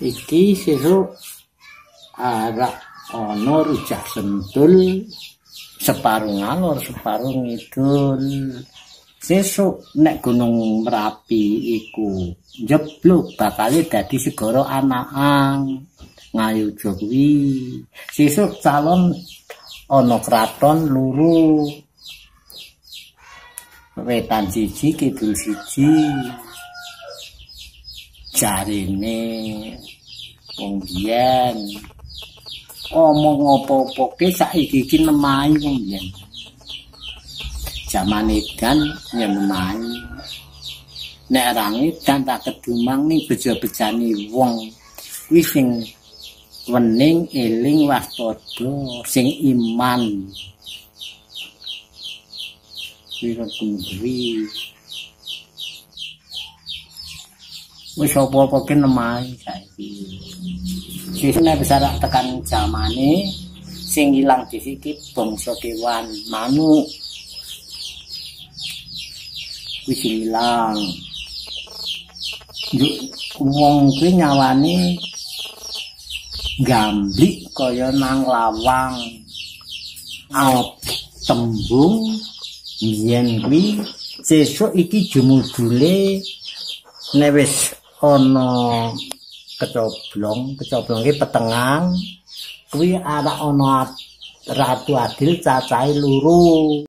Iki sesuk arek ana rujak sentul separuh ngalor separuh ngidul. Sesuk nek Gunung Merapi iku njebluk bakal dadi segara Anakang Ngayuja kuwi. Sesuk calon ana kraton loro. Wetan siji kidul siji. Jarine wong biyen omong apa-apa ke saiki iki nemahi wong biyen. Jaman edan nyenemai. Nek arang edan tak kedumang ning bejo-bejani wong kuwi sing wening eling waspada sing iman. Kuwi kuwi wis apa-apa ki nemahi saiki. Sesuk nek bisa tekan jamane sing ilang dhisik bangsa kewan manuk. Wis ilang. Wong kuwi nyawane gamblik kaya nang lawang. Tembung biyen kuwi sesuk iki jumudule nek wis ana kecoblong ki petengang kuwi arek ana Ratu Adil cacahe loro.